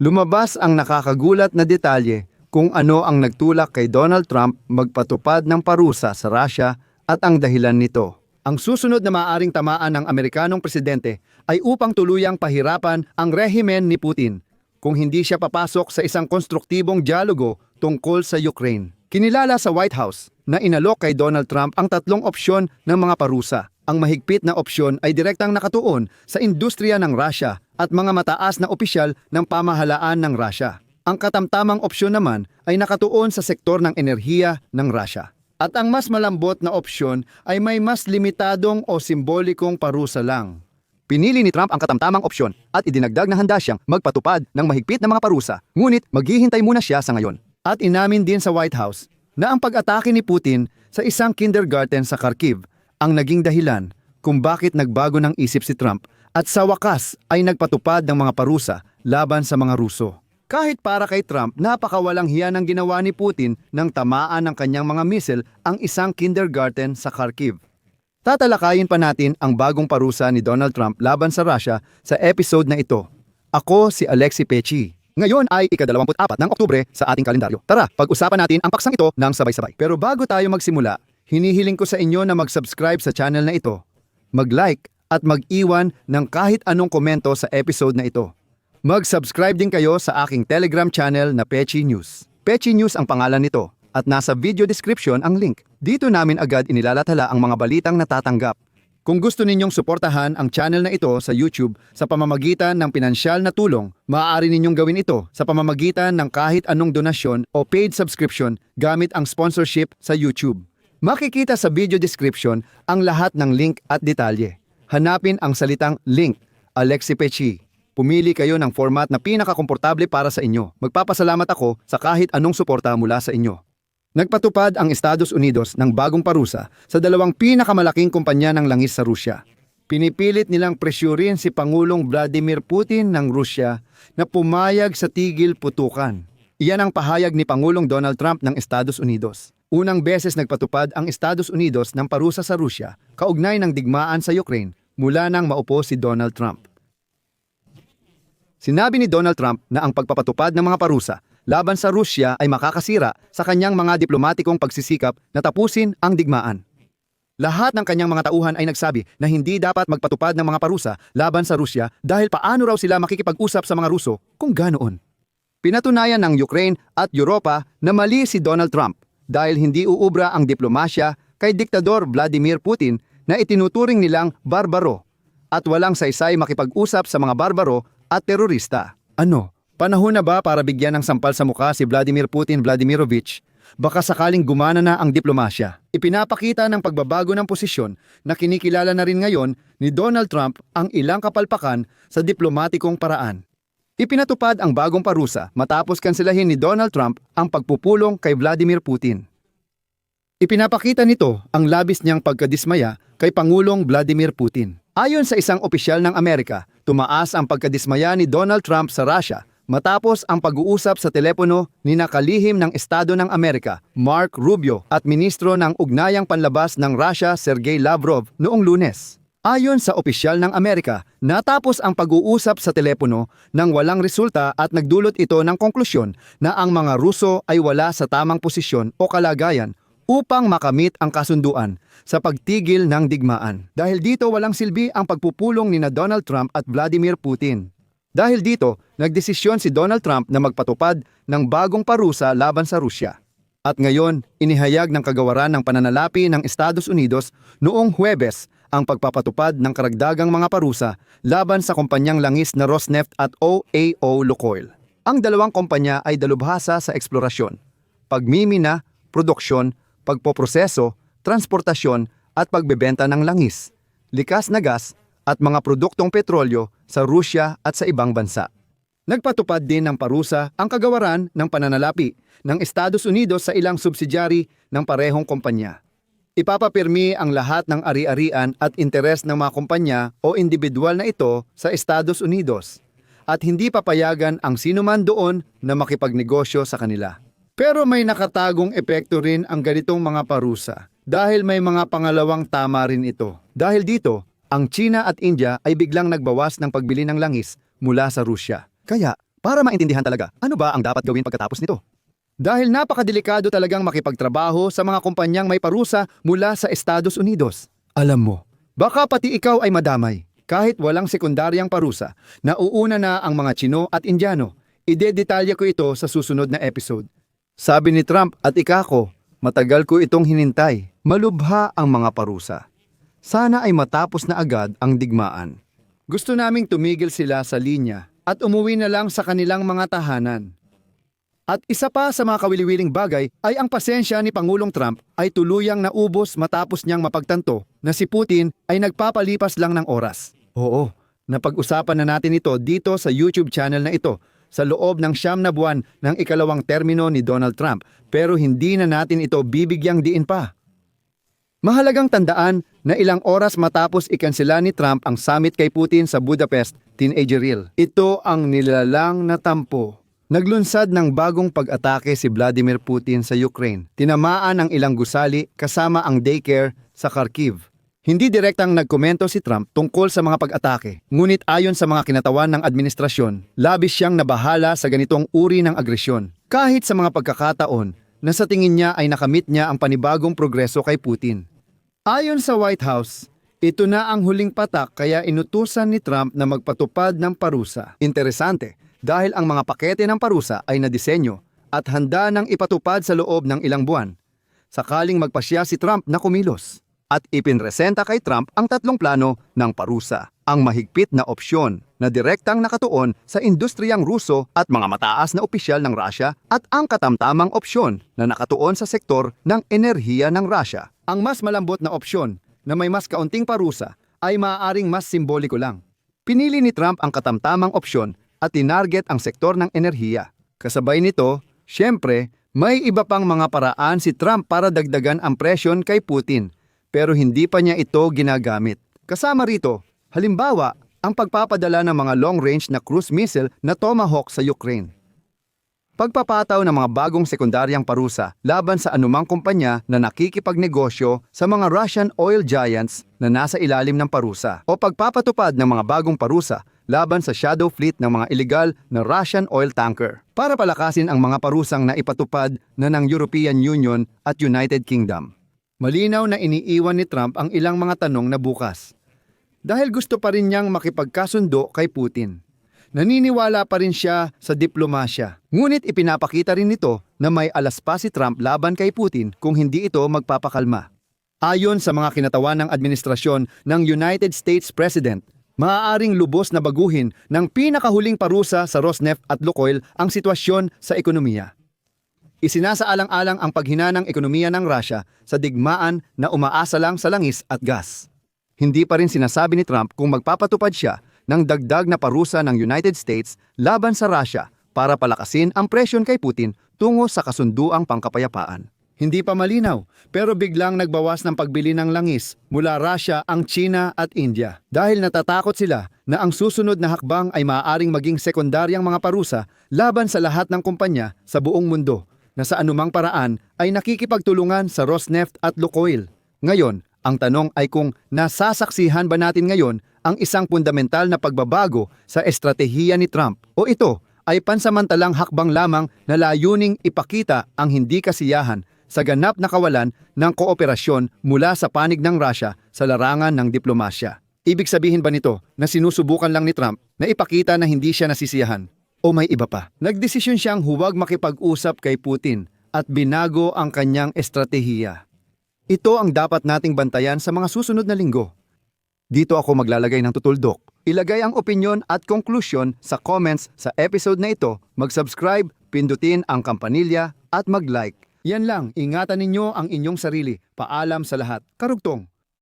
Lumabas ang nakakagulat na detalye kung ano ang nagtulak kay Donald Trump magpatupad ng parusa sa Russia at ang dahilan nito. Ang susunod na maaaring tamaan ng Amerikanong presidente ay upang tuluyang pahirapan ang rehimen ni Putin kung hindi siya papasok sa isang konstruktibong dialogo tungkol sa Ukraine. Kinilala sa White House na inalok kay Donald Trump ang tatlong opsyon ng mga parusa. Ang mahigpit na opsyon ay direktang nakatuon sa industriya ng Russia at mga mataas na opisyal ng pamahalaan ng Russia. Ang katamtamang opsyon naman ay nakatuon sa sektor ng enerhiya ng Russia. At ang mas malambot na opsyon ay may mas limitadong o simbolikong parusa lang. Pinili ni Trump ang katamtamang opsyon at idinagdag na handa siyang magpatupad ng mahigpit na mga parusa, ngunit maghihintay muna siya sa ngayon. At inamin din sa White House na ang pag-atake ni Putin sa isang kindergarten sa Kharkiv ang naging dahilan kung bakit nagbago ng isip si Trump at sa wakas ay nagpatupad ng mga parusa laban sa mga Ruso. Kahit para kay Trump, napakawalang hiya ng ginawa ni Putin nang tamaan ng kanyang mga missile ang isang kindergarten sa Kharkiv. Tatalakayin pa natin ang bagong parusa ni Donald Trump laban sa Russia sa episode na ito. Ako si Alexi Pechi. Ngayon ay ika-24 ng Oktubre sa ating kalendaryo. Tara, pag-usapan natin ang paksang ito ng sabay-sabay. Pero bago tayo magsimula, hinihiling ko sa inyo na mag-subscribe sa channel na ito, mag-like at mag-iwan ng kahit anong komento sa episode na ito. Mag-subscribe din kayo sa aking Telegram channel na Pechi News. Pechi News ang pangalan nito at nasa video description ang link. Dito namin agad inilalathala ang mga balitang natatanggap. Kung gusto ninyong suportahan ang channel na ito sa YouTube sa pamamagitan ng pinansyal na tulong, maaari ninyong gawin ito sa pamamagitan ng kahit anong donasyon o paid subscription gamit ang sponsorship sa YouTube. Makikita sa video description ang lahat ng link at detalye. Hanapin ang salitang link, Alexi Pechi. Pumili kayo ng format na pinakakomportable para sa inyo. Magpapasalamat ako sa kahit anong suporta mula sa inyo. Nagpatupad ang Estados Unidos ng bagong parusa sa dalawang pinakamalaking kumpanya ng langis sa Rusya. Pinipilit nilang presyurin si Pangulong Vladimir Putin ng Rusya na pumayag sa tigil putukan. Iyan ang pahayag ni Pangulong Donald Trump ng Estados Unidos. Unang beses nagpatupad ang Estados Unidos ng parusa sa Rusya kaugnay ng digmaan sa Ukraine mula nang maupo si Donald Trump. Sinabi ni Donald Trump na ang pagpapatupad ng mga parusa laban sa Rusya ay makakasira sa kanyang mga diplomatikong pagsisikap na tapusin ang digmaan. Lahat ng kanyang mga tauhan ay nagsabi na hindi dapat magpatupad ng mga parusa laban sa Rusya dahil paano raw sila makikipag-usap sa mga Ruso kung ganoon. Pinatunayan ng Ukraine at Europa na mali si Donald Trump dahil hindi uubra ang diplomasya kay Diktador Vladimir Putin na itinuturing nilang barbaro at walang saysay makipag-usap sa mga barbaro at terorista. Ano? Panahon na ba para bigyan ng sampal sa mukha si Vladimir Putin Vladimirovich? Baka sakaling gumana na ang diplomasya. Ipinapakita ng pagbabago ng posisyon na kinikilala na rin ngayon ni Donald Trump ang ilang kapalpakan sa diplomatikong paraan. Ipinatupad ang bagong parusa matapos kanselahin ni Donald Trump ang pagpupulong kay Vladimir Putin. Ipinapakita nito ang labis niyang pagkadismaya kay Pangulong Vladimir Putin. Ayon sa isang opisyal ng Amerika, tumaas ang pagkadismaya ni Donald Trump sa Russia matapos ang pag-uusap sa telepono ni nakalihim ng Estado ng Amerika, Mark Rubio, at Ministro ng Ugnayang Panlabas ng Russia, Sergey Lavrov, noong Lunes. Ayon sa opisyal ng Amerika, natapos ang pag-uusap sa telepono nang walang resulta at nagdulot ito ng konklusyon na ang mga Ruso ay wala sa tamang posisyon o kalagayan upang makamit ang kasunduan sa pagtigil ng digmaan. Dahil dito walang silbi ang pagpupulong ni Donald Trump at Vladimir Putin. Dahil dito, nagdesisyon si Donald Trump na magpatupad ng bagong parusa laban sa Rusya. At ngayon, inihayag ng kagawaran ng pananalapi ng Estados Unidos noong Huwebes ang pagpapatupad ng karagdagang mga parusa laban sa kumpanyang langis na Rosneft at OAO Lukoil. Ang dalawang kumpanya ay dalubhasa sa eksplorasyon, pagmimina, produksyon, pagpoproseso, transportasyon at pagbebenta ng langis, likas na gas at mga produktong petrolyo sa Rusya at sa ibang bansa. Nagpatupad din ng parusa ang kagawaran ng pananalapi ng Estados Unidos sa ilang subsidyary ng parehong kumpanya. Ipapapirmi ang lahat ng ari-arian at interes ng mga kumpanya o individual na ito sa Estados Unidos at hindi papayagan ang sinuman doon na makipagnegosyo sa kanila. Pero may nakatagong epekto rin ang ganitong mga parusa dahil may mga pangalawang tama rin ito. Dahil dito, ang China at India ay biglang nagbawas ng pagbili ng langis mula sa Rusya. Kaya, para maintindihan talaga ano ba ang dapat gawin pagkatapos nito. Dahil napakadelikado talagang makipagtrabaho sa mga kumpanyang may parusa mula sa Estados Unidos. Alam mo, baka pati ikaw ay madamay kahit walang sekundaryang parusa. Nauuna na ang mga Tsino at Indiano. Idedetalye ko ito sa susunod na episode. Sabi ni Trump at ikako, matagal ko itong hinintay. Malubha ang mga parusa. Sana ay matapos na agad ang digmaan. Gusto naming tumigil sila sa linya at umuwi na lang sa kanilang mga tahanan. At isa pa sa mga kawili-wiling bagay ay ang pasensya ni Pangulong Trump ay tuluyang naubos matapos niyang mapagtanto na si Putin ay nagpapalipas lang ng oras. Oo, napag-usapan na natin ito dito sa YouTube channel na ito sa loob ng 9 na buwan ng ikalawang termino ni Donald Trump, pero hindi na natin ito bibigyang diin pa. Mahalagang tandaan na ilang oras matapos ikansela ni Trump ang summit kay Putin sa Budapest, Teenageril. Ito ang nilalang na tampo. Naglunsad ng bagong pag-atake si Vladimir Putin sa Ukraine. Tinamaan ang ilang gusali kasama ang daycare sa Kharkiv. Hindi direktang nagkomento si Trump tungkol sa mga pag-atake. Ngunit ayon sa mga kinatawan ng administrasyon, labis siyang nabahala sa ganitong uri ng agresyon. Kahit sa mga pagkakataon na sa tingin niya ay nakamit niya ang panibagong progreso kay Putin. Ayon sa White House, ito na ang huling patak kaya inutusan ni Trump na magpatupad ng parusa. Interesante. Dahil ang mga pakete ng parusa ay nadisenyo at handa ng ipatupad sa loob ng ilang buwan. Sakaling magpasya si Trump na kumilos at ipinresenta kay Trump ang 3 plano ng parusa. Ang mahigpit na opsyon na direktang nakatuon sa industriyang Ruso at mga mataas na opisyal ng Russia at ang katamtamang opsyon na nakatuon sa sektor ng enerhiya ng Russia. Ang mas malambot na opsyon na may mas kaunting parusa ay maaaring mas simboliko lang. Pinili ni Trump ang katamtamang opsyon at tinarget ang sektor ng enerhiya. Kasabay nito, syempre, may iba pang mga paraan si Trump para dagdagan ang presyon kay Putin, pero hindi pa niya ito ginagamit. Kasama rito, halimbawa, ang pagpapadala ng mga long-range na cruise missile na Tomahawk sa Ukraine. Pagpapataw ng mga bagong sekundaryang parusa laban sa anumang kumpanya na nakikipagnegosyo sa mga Russian oil giants na nasa ilalim ng parusa o pagpapatupad ng mga bagong parusa laban sa shadow fleet ng mga illegal na Russian oil tanker para palakasin ang mga parusang na ipatupad na ng European Union at United Kingdom. Malinaw na iniiwan ni Trump ang ilang mga tanong na bukas dahil gusto pa rin niyang makipagkasundo kay Putin. Naniniwala pa rin siya sa diplomasya. Ngunit ipinapakita rin nito na may alas pa si Trump laban kay Putin kung hindi ito magpapakalma. Ayon sa mga kinatawan ng administrasyon ng United States President, maaaring lubos na baguhin ng pinakahuling parusa sa Rosneft at Lukoil ang sitwasyon sa ekonomiya. Isinasaalang-alang ang paghina ng ekonomiya ng Russia sa digmaan na umaasa lang sa langis at gas. Hindi pa rin sinasabi ni Trump kung magpapatupad siya ng dagdag na parusa ng United States laban sa Russia para palakasin ang presyon kay Putin tungo sa kasunduang pangkapayapaan. Hindi pa malinaw, pero biglang nagbawas ng pagbili ng langis mula Russia ang China at India dahil natatakot sila na ang susunod na hakbang ay maaaring maging sekundaryang mga parusa laban sa lahat ng kumpanya sa buong mundo na sa anumang paraan ay nakikipagtulungan sa Rosneft at Lukoil. Ngayon, ang tanong ay kung nasasaksihan ba natin ngayon ang isang fundamental na pagbabago sa estratehiya ni Trump o ito ay pansamantalang hakbang lamang na layuning ipakita ang hindi kasiyahan sa ganap na kawalan ng kooperasyon mula sa panig ng Russia sa larangan ng diplomasya. Ibig sabihin ba nito na sinusubukan lang ni Trump na ipakita na hindi siya nasisiyahan? O may iba pa? Nagdesisyon siyang huwag makipag-usap kay Putin at binago ang kanyang estratehiya. Ito ang dapat nating bantayan sa mga susunod na linggo. Dito ako maglalagay ng tutuldok. Ilagay ang opinyon at conclusion sa comments sa episode na ito. Mag-subscribe, pindutin ang kampanilya at mag-like. Yan lang, ingatan ninyo ang inyong sarili. Paalam sa lahat. Karugtong.